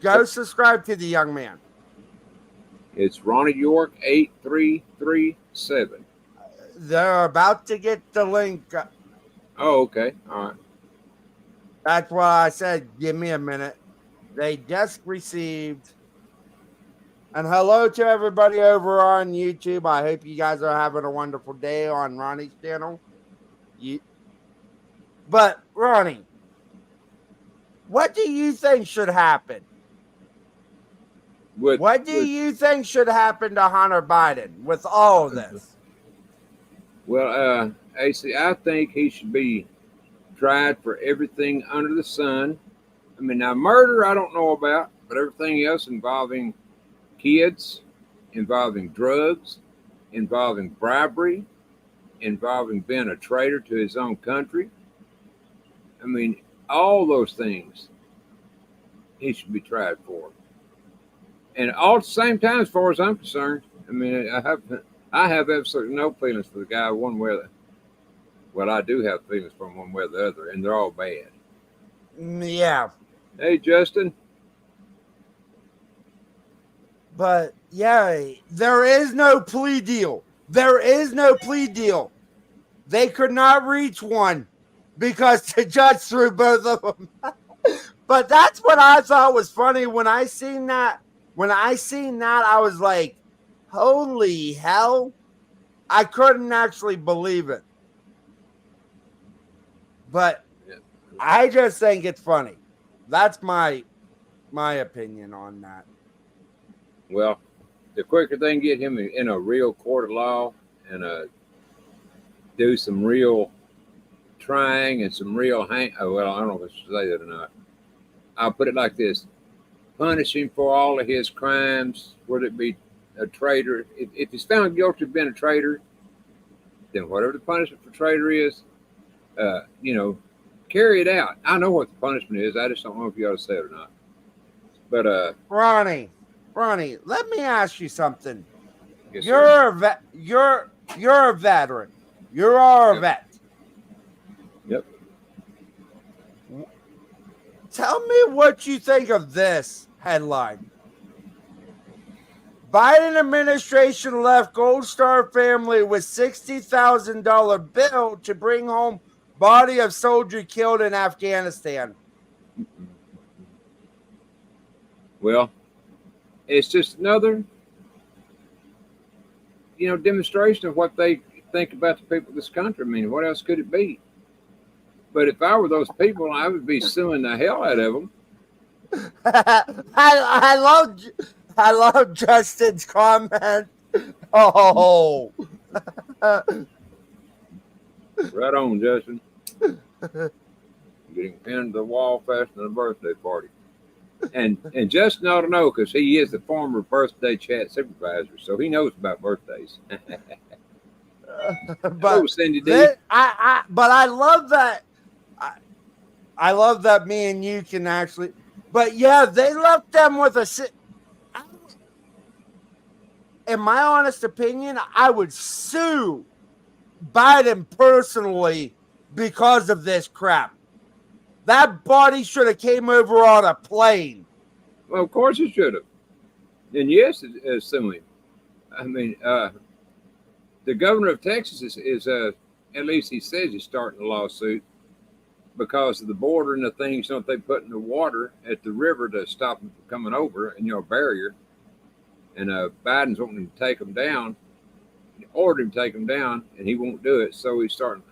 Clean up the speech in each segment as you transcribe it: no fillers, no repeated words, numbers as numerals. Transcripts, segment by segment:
Go subscribe to the young man. It's Ronnie York 8337. They're about to get the link. Oh, okay. All right. That's why I said, give me a minute. They just received. And hello to everybody over on YouTube. I hope you guys are having a wonderful day on Ronnie's channel. You, but Ronnie, what do you think should happen? With What do with you think should happen to Hunter Biden with all of this? AC, I think he should be tried for everything under the sun. I mean, now murder I don't know about, but everything else involving kids, involving drugs, involving bribery, involving being a traitor to his own country. I mean, all those things he should be tried for. And all at the same time, as far as I'm concerned, I mean, I have absolutely no feelings for the guy one way or the well, I do have feelings for him one way or the other, and they're all bad. Yeah, Hey, Justin, but yeah, there is no plea deal. There is no plea deal. They could not reach one because the judge threw both of them. But that's what I thought was funny when I seen that. When I seen that, I was like, "Holy hell!" I couldn't actually believe it. But I just think it's funny. That's my opinion on that. well, the quicker they can get him in a real court of law and do some real trying and some real well, I don't know if I should say that or not. I'll put it like this: punish him for all of his crimes, whether it be a traitor. If he's found guilty of being a traitor, then whatever the punishment for traitor is, you know, carry it out. I know what the punishment is. I just don't know if you ought to say it or not. But Ronnie, Ronnie, let me ask you something. yes, sir. You're a vet. You're a veteran. You're our Yep. vet. Yep. Tell me what you think of this headline. Biden administration left Gold Star family with $60,000 bill to bring home body of soldier killed in Afghanistan. Well, it's just another, demonstration of what they think about the people of this country. I mean, what else could it be? But if I were those people, I would be suing the hell out of them. I love I love Justin's comment. Oh, Right on, Justin. Getting pinned to the wall faster than a birthday party. And Justin ought to know because he is the former birthday chat supervisor, so he knows about birthdays. Hello, but Cindy D. but I love that. I, I love that me and you can actually. But yeah, they left them with a. In my honest opinion, I would sue Biden personally because of this crap. That body should have came over on a plane. Well, of course he should have. And yes, it's similar. I mean, the governor of Texas is at least he says he's starting a lawsuit because of the border and the things they put in the water at the river to stop them from coming over, and a barrier. And Biden's wanting to take them down, ordered him to take them down, and he won't do it. So he's starting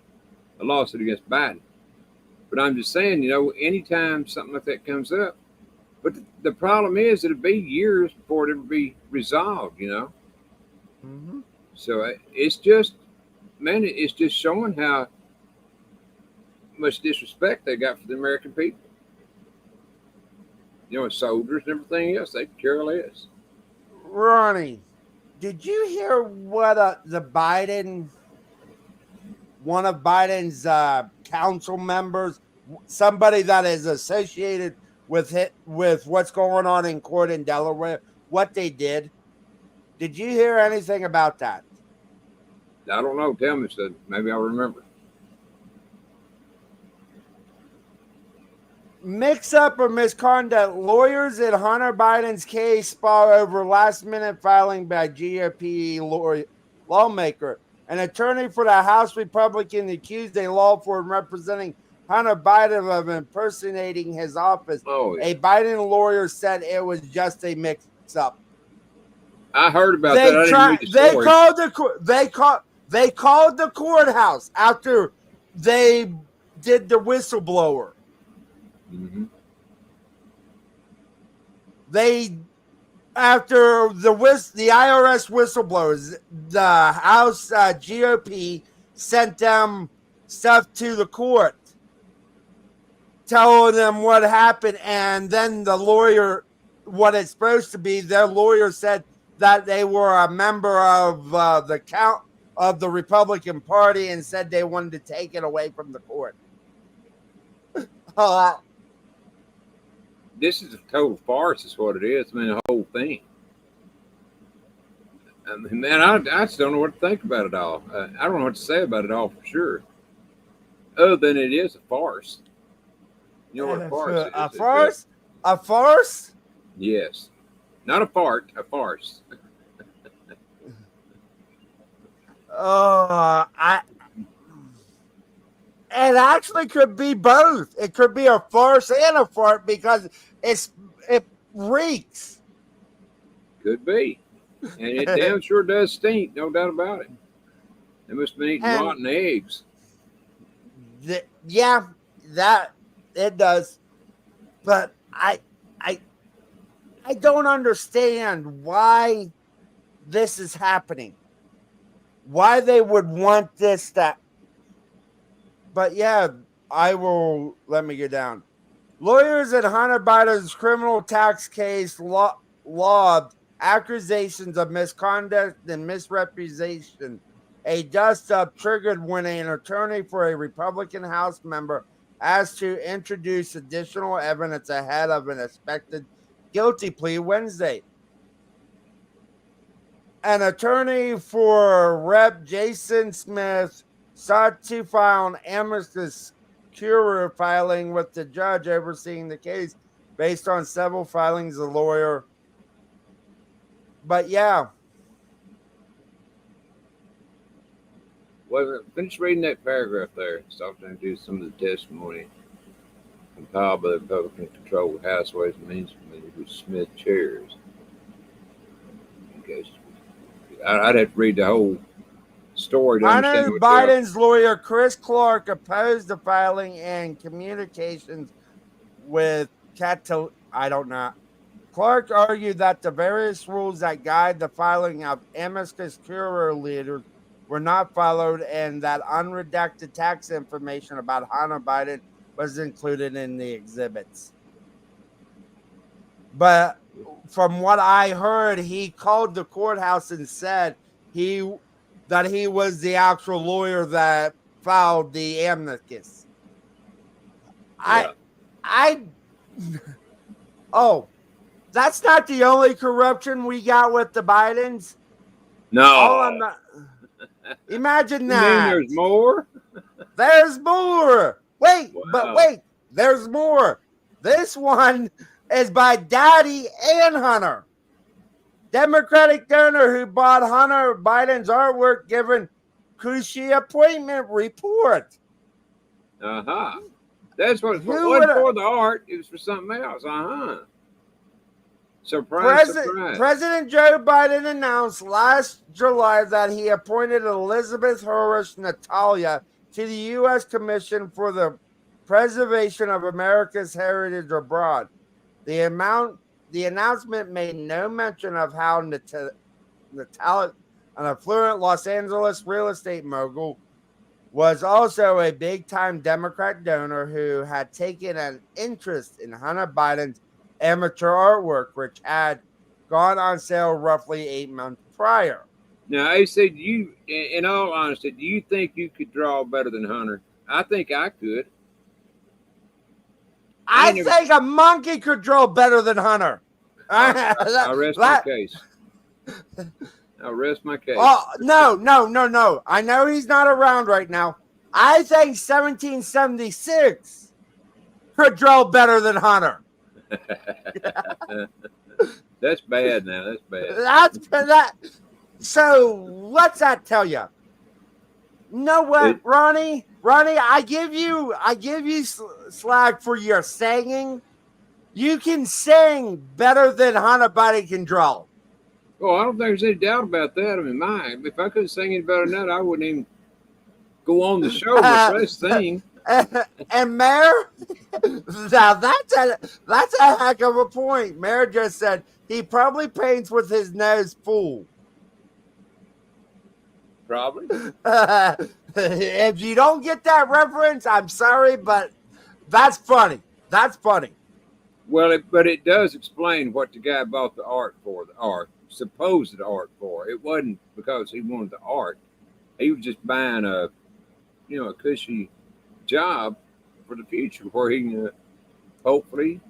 a lawsuit against Biden. But I'm just saying, anytime something like that comes up, but the problem is it'll be years before it ever be resolved. Mm-hmm. So it's just, man, it's just showing how much disrespect they got for the American people. Soldiers and everything else, they care less. Ronnie, did you hear what one of Biden's council members, somebody that is associated with what's going on in court in Delaware, what they did? Did you hear anything about that? I don't know. Tell me, so maybe I'll remember. Mix up or misconduct. Lawyers in Hunter Biden's case spar over last minute filing by GOP lawmaker. An attorney for the House Republican accused a law firm representing Hunter Biden of impersonating his office. Oh, yeah. A Biden lawyer said it was just a mix up. I heard about that. I didn't read the story. They called the courthouse after they did the whistleblower. Mm-hmm. After the IRS whistleblowers, the House GOP sent them stuff to the court, telling them what happened, and then the lawyer, what it's supposed to be, their lawyer said that they were a member of the Republican Party and said they wanted to take it away from the court. This is a total farce, is what it is. I mean, the whole thing. I mean, man, I just don't know what to think about it all. I don't know what to say about it all for sure. Other than it is a farce. You know what a farce is? A farce? A farce? Yes. Not a fart, a farce. It actually could be both. It could be a farce and a fart because it reeks. Could be. And it damn sure does stink, no doubt about it. They must have been eating rotten eggs. Yeah, that it does. But I don't understand why this is happening. Why they would want this that. But yeah, let me get down. Lawyers in Hunter Biden's criminal tax case lobbed accusations of misconduct and misrepresentation. A dust-up triggered when an attorney for a Republican House member asked to introduce additional evidence ahead of an expected guilty plea Wednesday. An attorney for Rep. Jason Smith sought to file an amicus curiae filing with the judge overseeing the case based on several filings of the lawyer. But yeah. Well, finish reading that paragraph there. Stop to do some of the testimony compiled by the Republican controlled House Ways and Means Committee, which Smith chairs. I'd have to read the whole story to Hunter Biden's lawyer Chris Clark opposed the filing and communications with I don't know. Clark argued that the various rules that guide the filing of amicus curiae leaders were not followed and that unredacted tax information about Hunter Biden was included in the exhibits. But from what I heard, he called the courthouse and said that he was the actual lawyer that filed the amicus. Yeah. That's not the only corruption we got with the Bidens. No. Imagine that. You mean there's more? There's more. Wait, Wow. but wait, there's more. This one is by Daddy and Hunter. Democratic donor who bought Hunter Biden's artwork given cushy appointment report. Uh-huh. That's what it Who wasn't would- for the art, it was for something else. Uh-huh. Surprise, surprise. President Joe Biden announced last July that he appointed Elizabeth Horace Natalia to the U.S. Commission for the Preservation of America's Heritage Abroad. The announcement made no mention of how Natalia, an affluent Los Angeles real estate mogul, was also a big-time Democrat donor who had taken an interest in Hunter Biden's amateur artwork, which had gone on sale roughly 8 months prior. Now, AC, in all honesty, do you think you could draw better than Hunter? I think I could. I think a monkey could draw better than Hunter. I rest my case. I rest my case. Oh, no. I know he's not around right now. I think 1776 could draw better than Hunter. That's bad now. That's bad. That's that. So what's that tell you? Know what, Ronnie? Ronnie, I give you slack for your singing. You can sing better than Hunter Biden can draw. Oh, I don't think there's any doubt about that. I mean, if I couldn't sing any better than that, I wouldn't even go on the show, much less sing. And Mayor, now that's a heck of a point. Mayor just said he probably paints with his nose full. Probably. If you don't get that reference, I'm sorry, but that's funny. That's funny. Well, but it does explain what the guy bought the art for, supposed art for. It wasn't because he wanted the art. He was just buying a cushy job for the future where he can hopefully,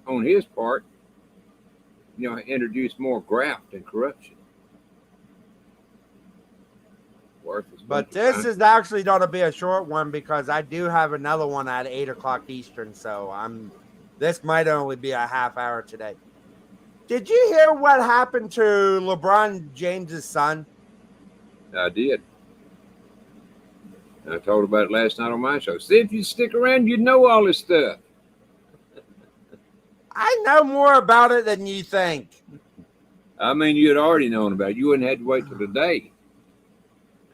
on his part, introduce more graft and corruption. But this is actually going to be a short one because I do have another one at 8 o'clock Eastern. So this might only be a half hour today. Did you hear what happened to LeBron James's son? I did. I told about it last night on my show. See, if you stick around, you'd know all this stuff. I know more about it than you think. I mean, you'd already known about it. You wouldn't have to wait till today.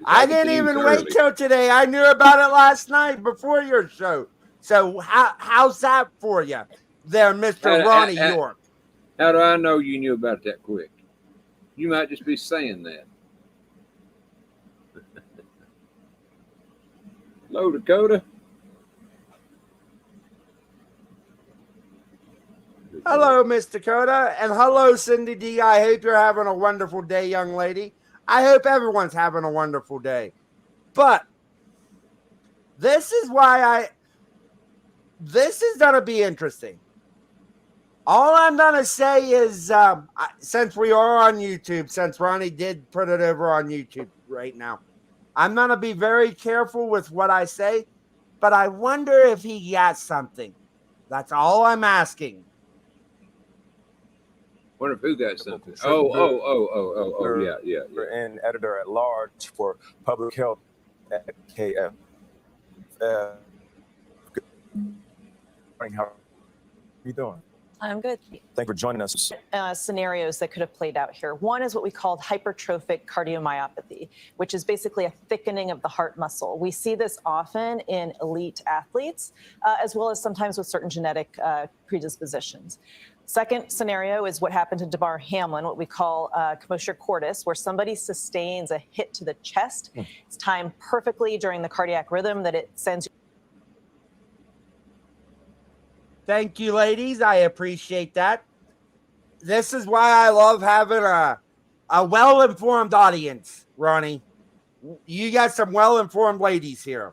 I didn't even wait till today. I knew about it last night before your show. So how's that for you there, Mr. Ronnie York? How do I know you knew about it that quick? You might just be saying that. Hello, Dakota. Hello, Miss Dakota. And hello, Cindy D. I hope you're having a wonderful day, young lady. I hope everyone's having a wonderful day. But this is why this is going to be interesting. All I'm going to say is, since we are on YouTube, since Ronnie did put it over on YouTube right now, I'm going to be very careful with what I say, but I wonder if he got something. That's all I'm asking. Wonder if who got something. Oh, yeah. And editor at large for public health at KF. Good morning. How are you doing? I'm good. Thank you for joining us. Scenarios that could have played out here. One is what we call hypertrophic cardiomyopathy, which is basically a thickening of the heart muscle. We see this often in elite athletes, as well as sometimes with certain genetic predispositions. Second scenario is what happened to Damar Hamlin, what we call commotio cordis, where somebody sustains a hit to the chest. It's timed perfectly during the cardiac rhythm that it sends. Thank you, ladies. I appreciate that. This is why I love having a well-informed audience, Ronnie. You got some well-informed ladies here.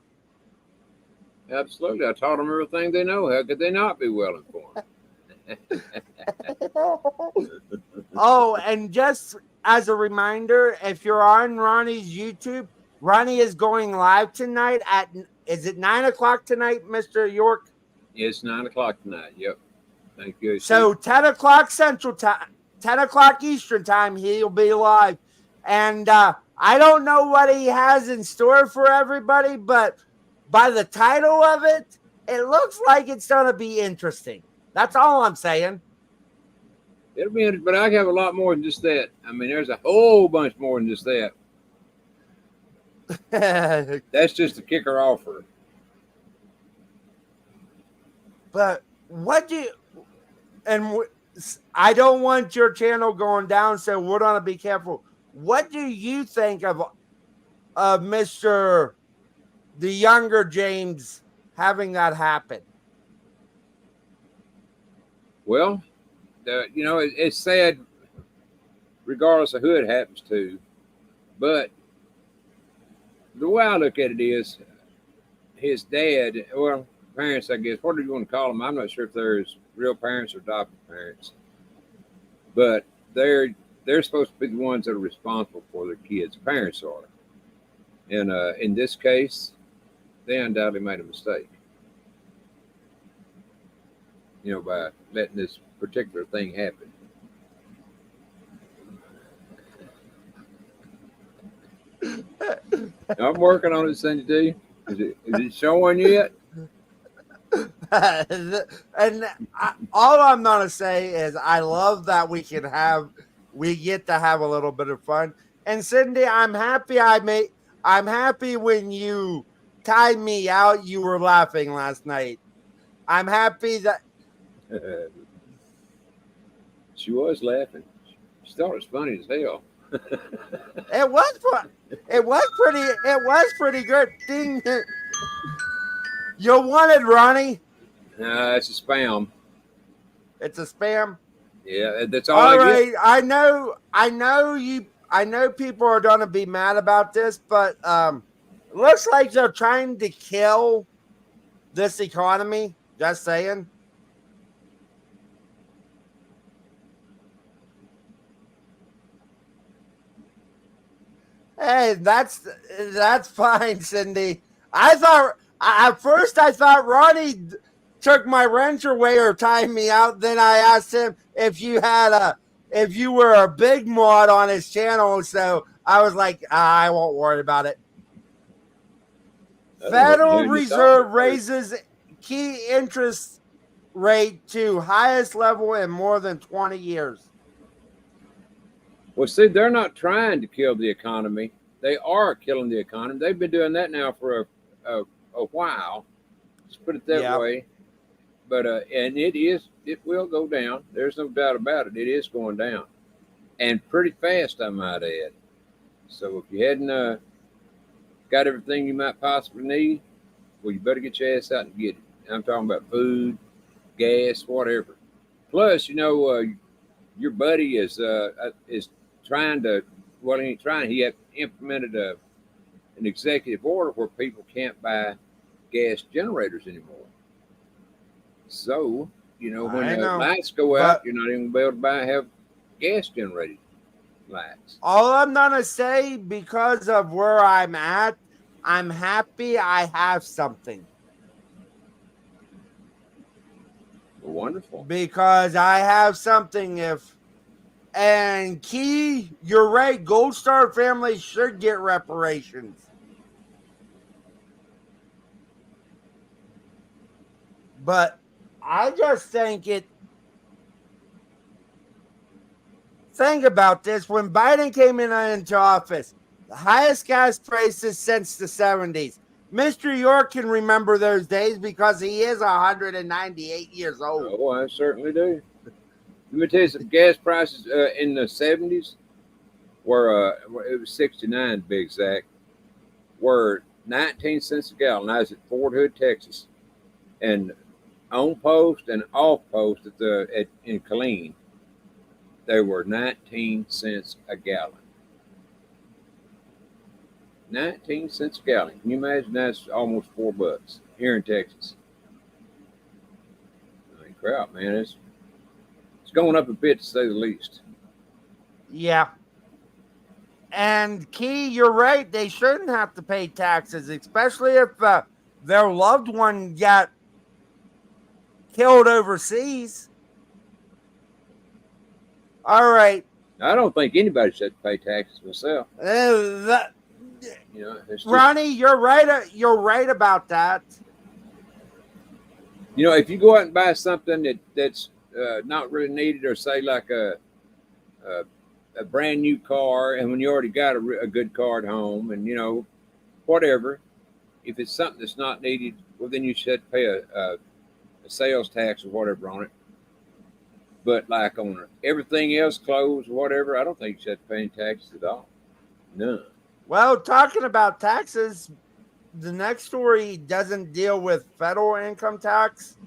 Absolutely. I taught them everything they know. How could they not be well-informed? Oh, and just as a reminder, if you're on Ronnie's YouTube, Ronnie is going live tonight is it 9 o'clock tonight, Mr. York? It's 9 o'clock tonight. Yep. Thank you. So 10 o'clock Central Time, 10 o'clock Eastern Time, he'll be live. And I don't know what he has in store for everybody, but by the title of it, it looks like it's going to be interesting. That's all I'm saying. It'll be interesting, but I have a lot more than just that. I mean, there's a whole bunch more than just that. That's just the kicker offer. But I don't want your channel going down, so we're going to be careful. What do you think of Mr. the younger James having that happen? Well, it's sad regardless of who it happens to. But the way I look at it is his dad, well, parents, I guess, what do you want to call them? I'm not sure if they're his real parents or adopted parents. But they're supposed to be the ones that are responsible for their kids. Parents are. And in this case, they undoubtedly made a mistake. by letting this particular thing happen. I'm working on it, Cindy D. Is it showing yet? And all I'm gonna say is I love that we get to have a little bit of fun. And Cindy, I'm happy when you tied me out, you were laughing last night. I'm happy that She was laughing. She thought it was funny as hell. it was fun. It was pretty good. Ding. You wanted Ronnie? It's a spam. It's a spam. Yeah, that's all All I right, get. I know people are gonna be mad about this, but it looks like they're trying to kill this economy. Just saying. Hey, that's fine, Cindy. At first I thought Ronnie took my wrench away or tied me out. Then I asked him if you were a big mod on his channel. So I was like, I won't worry about it. Federal Reserve raises key interest rate to highest level in more than 20 years. Well, see, they're not trying to kill the economy. They are killing the economy. They've been doing that now for a while. Let's put it that way. But and it will go down. There's no doubt about it. It is going down, and pretty fast, I might add. So if you hadn't got everything you might possibly need, well, you better get your ass out and get it. I'm talking about food, gas, whatever. Plus, your buddy is trying to. Well, he ain't trying. He had implemented an executive order where people can't buy gas generators anymore. So, when the lights go out, you're not even going to be able to have gas generated lights. All I'm going to say, because of where I'm at, I'm happy I have something. Wonderful. Because I have something and Key, you're right, Gold Star family should get reparations. But I just think think about this. When Biden came into office, the highest gas prices since the 70s. Mr. York can remember those days because he is 198 years old. Oh, I certainly do. Let me tell you some gas prices in the 70s were, it was 69 to be exact, were 19 cents a gallon. I was at Fort Hood, Texas. And on post and off post in Killeen, they were 19 cents a gallon. 19 cents a gallon. Can you imagine? That's almost $4 here in Texas. I mean, crap, man. It's going up a bit to say the least. Yeah. And Key, you're right. They shouldn't have to pay taxes, especially if their loved one got killed overseas. All right. I don't think anybody should pay taxes myself. Ronnie, you're right. You're right about that. If you go out and buy something that's not really needed, or say like a brand new car, and when you already got a good car at home, and whatever, if it's something that's not needed, well, then you should pay a sales tax or whatever on it. But like on everything else, clothes or whatever, I don't think you should pay any taxes at all. None. Well, talking about taxes, the next story doesn't deal with federal income tax,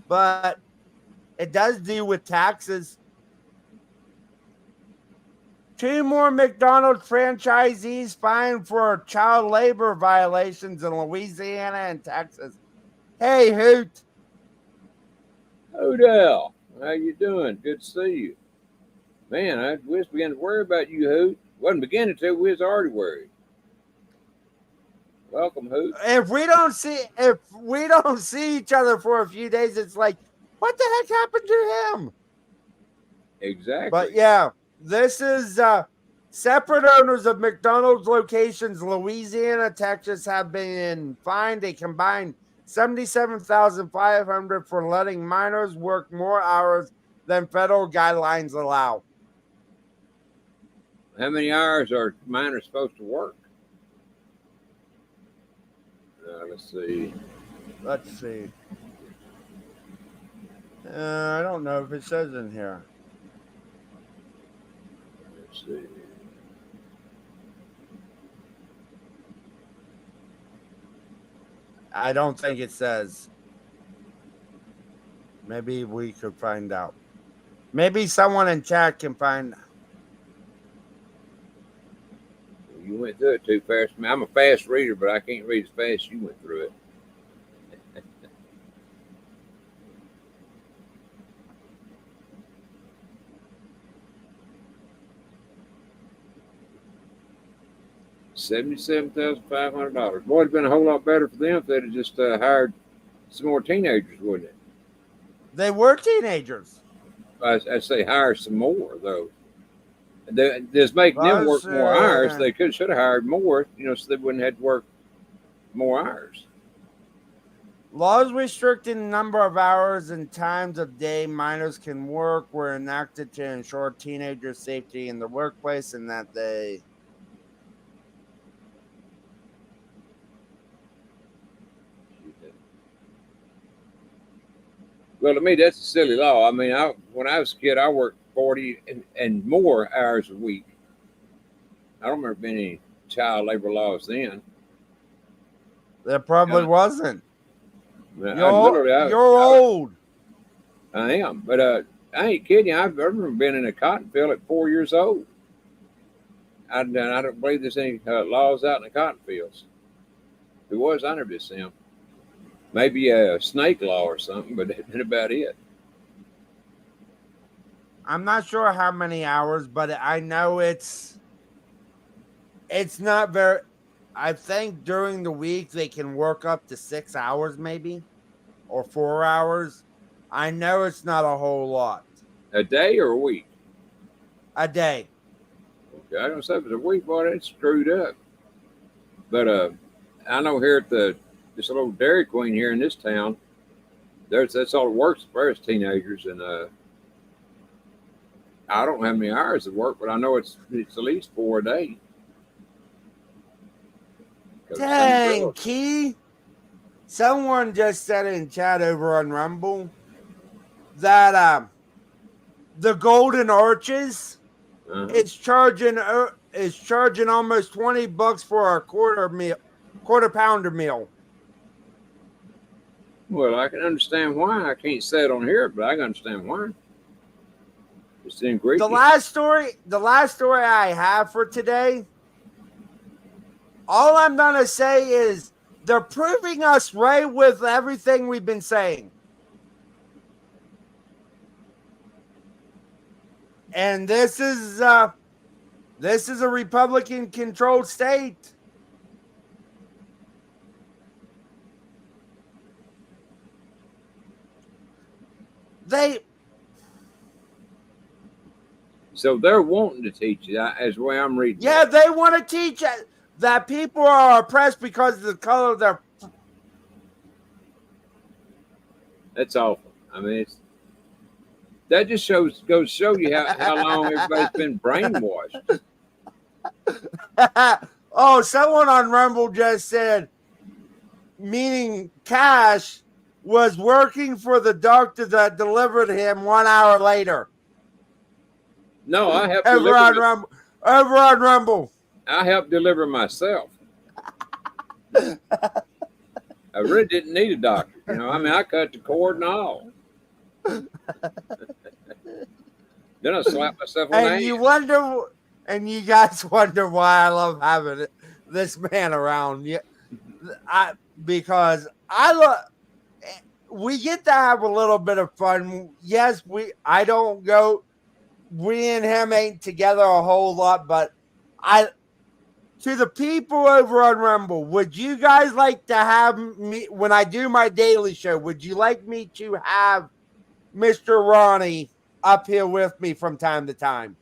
but it does deal with taxes. 2 more McDonald's franchisees fined for child labor violations in Louisiana and Texas. Hey, Hoot. Odell, how you doing? Good to see you. Man, I was beginning to worry about you, Hoot. Wasn't beginning to, we was already worried. Welcome, Hoot. If we don't see each other for a few days, it's like What the heck happened to him? Exactly. But yeah, this is separate owners of McDonald's locations, Louisiana, Texas, have been fined a combined $77,500 for letting minors work more hours than federal guidelines allow. How many hours are minors supposed to work? Let's see. Let's see. I don't know if it says in here. Let's see. I don't think it says. Maybe we could find out. Maybe someone in chat can find. You went through it too fast. I mean, I'm a fast reader, but I can't read as fast as you went through it. $77,500. Boy, it'd been a whole lot better for them if they'd have just hired some more teenagers, wouldn't it? They were teenagers. I say hire some more though. They just make them work more hours. They should have hired more, so they wouldn't have to work more hours. Laws restricting the number of hours and times of day minors can work were enacted to ensure teenagers' safety in the workplace and that they. Well, to me, that's a silly law. I mean, when I was a kid, I worked 40 and more hours a week. I don't remember any child labor laws then. There probably wasn't. You're old. I am, but I ain't kidding you. I've ever been in a cotton field at 4 years old. I don't believe there's any laws out in the cotton fields. If it was, I never did see them. Maybe a snake law or something, but that's about it. I'm not sure how many hours, but I know it's not very. I think during the week they can work up to 6 hours, maybe, or 4 hours. I know it's not a whole lot. A day or a week? A day. Okay, I don't say if it's a week, boy, that's screwed up. But I know here at this little Dairy Queen here in this town, that's all it works for us teenagers, and I don't have many hours of work, but I know it's at least 4 a day. Dang, Key. Someone just said in chat over on Rumble that the Golden Arches is charging almost $20 for a quarter pounder meal. Well, I can understand why. I can't say it on here, but I can understand why. It's the ingredient. The last story I have for today, all I'm gonna say is they're proving us right with everything we've been saying. And this is a Republican-controlled state. So they're wanting to teach it, as the way I'm reading. Yeah, they want to teach it, that people are oppressed because of the color of their. That's awful. I mean, that just goes to show you how long everybody's been brainwashed. Oh, someone on Rumble just said, meaning Cash was working for the doctor that delivered him 1 hour later. No, I helped over on Rumble. I helped deliver myself. I really didn't need a doctor. I mean, I cut the cord and all. Then I slapped myself on the hand. And you guys wonder why I love having this man around. Because we get to have a little bit of fun. Yes, we and him ain't together a whole lot, but to the people over on Rumble, would you guys like to have me when I do my daily show? Would you like me to have Mr. Ronnie up here with me from time to time.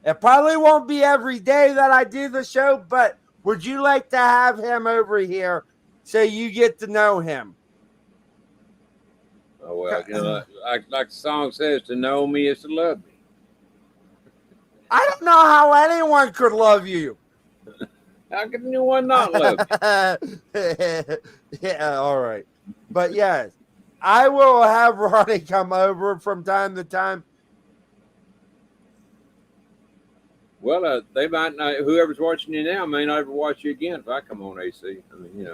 It probably won't be every day that I do the show, but would you like to have him over here so you get to know him? Oh, well, like the song says, to know me is to love me. I don't know how anyone could love you. How can anyone not love me? Yeah, all right. But yes, I will have Ronnie come over from time to time. Well, they might not. Whoever's watching you now may not ever watch you again if I come on AC. I mean,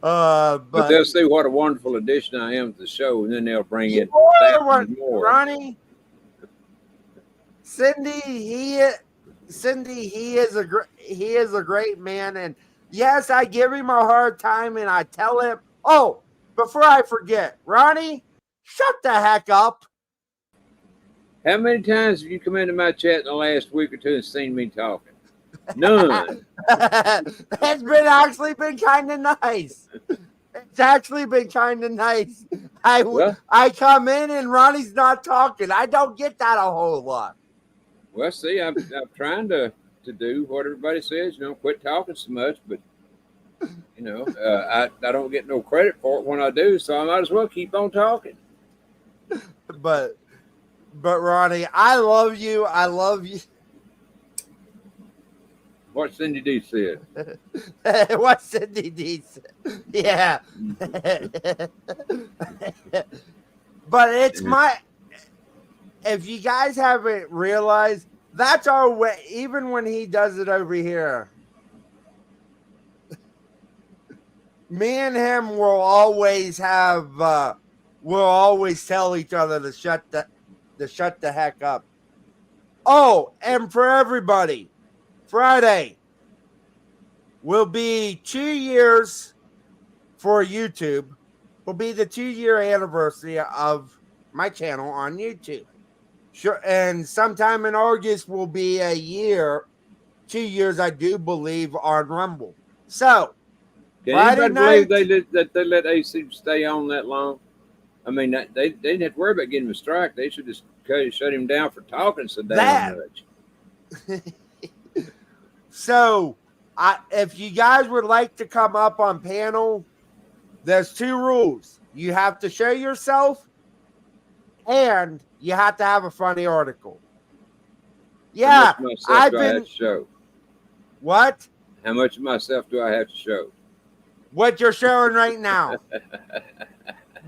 but they'll see what a wonderful addition I am to the show, and then they'll bring in thousands more. Ronnie, Cindy, he is a great man, and yes, I give him a hard time, and I tell him, oh, before I forget, Ronnie, shut the heck up. How many times have you come into my chat in the last week or two and seen me talking? None. It's actually been kind of nice. It's actually been kind of nice. I come in and Ronnie's not talking. I don't get that a whole lot. Well, see, I'm trying to do what everybody says. Quit talking so much, but I don't get no credit for it when I do, so I might as well keep on talking. But Ronnie, I love you. I love you. What Cindy D said. What Cindy D said. Yeah. But it's if you guys haven't realized, that's our way, even when he does it over here. Me and him will always tell each other to shut the heck up. Oh, and for everybody, Friday will be 2 years for YouTube. Will be the 2-year anniversary of my channel on YouTube. Sure, and sometime in August will be 2 years, I do believe, on Rumble. So, can anybody believe they let AC stay on that long? I mean, they didn't have to worry about getting him a strike. They should just shut him down for talking so damn much. So, if you guys would like to come up on panel, there's 2 rules. You have to show yourself, and you have to have a funny article. Yeah, I've been. Show? What? How much of myself do I have to show? What you're showing right now.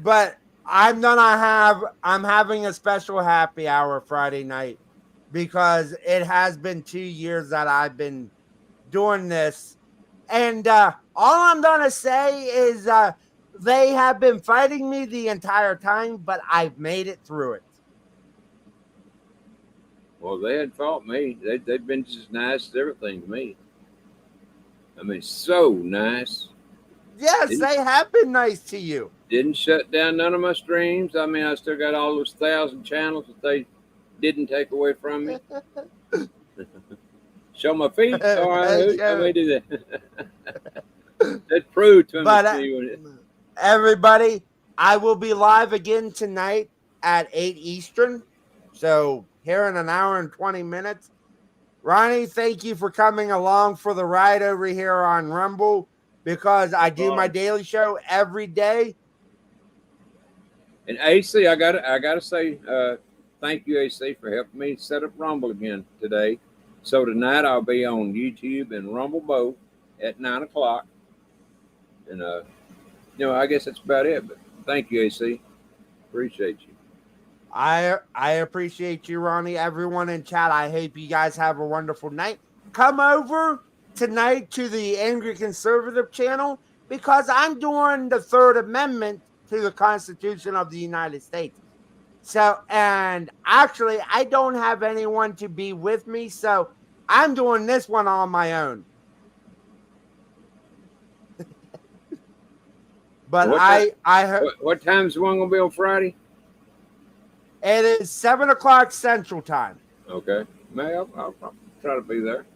But I'm having a special happy hour Friday night because it has been 2 years that I've been doing this. And all I'm going to say is they have been fighting me the entire time, but I've made it through it. Well, they hadn't fought me. They've been just nice as everything to me. I mean, so nice. Yes, they have been nice to you. Didn't shut down none of my streams. I mean, I still got all those 1,000 channels that they didn't take away from me. Show my feet. All right, let me do that. That proved to me. But everybody, I will be live again tonight at 8 Eastern. So here in an hour and 20 minutes. Ronnie, thank you for coming along for the ride over here on Rumble because I do my daily show every day. And AC, I gotta say, thank you, AC, for helping me set up Rumble again today. So tonight I'll be on YouTube and Rumble both at 9 o'clock. And I guess that's about it. But thank you, AC. Appreciate you. I appreciate you, Ronnie. Everyone in chat, I hope you guys have a wonderful night. Come over tonight to the Angry Conservative channel because I'm doing the Third Amendment to the Constitution of the United States. So, and actually, I don't have anyone to be with me, so I'm doing this one on my own. But what time is the one going to be on Friday? It is 7 o'clock Central Time. Okay. I'll try to be there.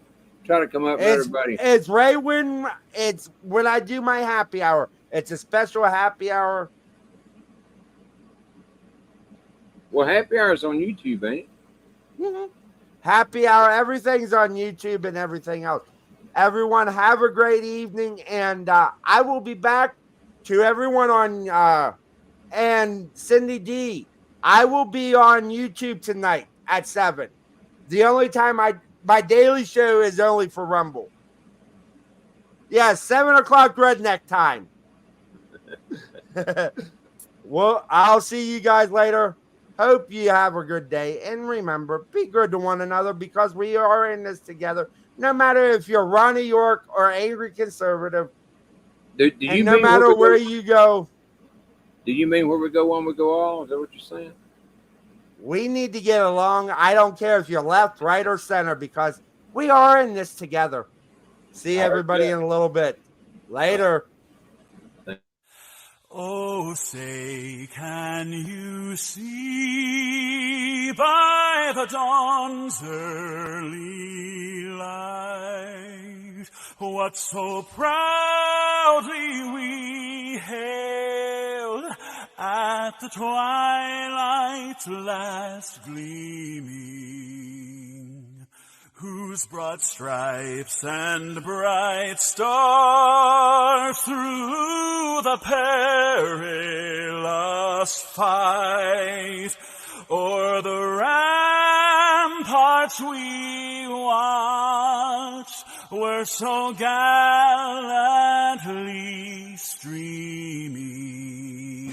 Try to come up with everybody. It's right when I do my happy hour. It's a special happy hour. Well, happy hour's on YouTube, ain't it? Happy hour. Everything's on YouTube and everything else. Everyone have a great evening. And I will be back to everyone on and Cindy D. I will be on YouTube tonight at 7. The only time my daily show is only for Rumble. Yeah, 7 o'clock redneck time. Well, I'll see you guys later. Hope you have a good day. And remember, be good to one another because we are in this together. No matter if you're Ronnie York or angry conservative. Do you And no mean matter where go, you go. do you mean where we go one, we go all? Is that what you're saying? We need to get along. I don't care if you're left, right, or center because we are in this together. See everybody in a little bit. Later. Oh, say, can you see by the dawn's early light what so proudly we hailed at the twilight's last gleaming, whose broad stripes and bright stars through the perilous fight o'er the ramparts we watched were so gallantly streaming.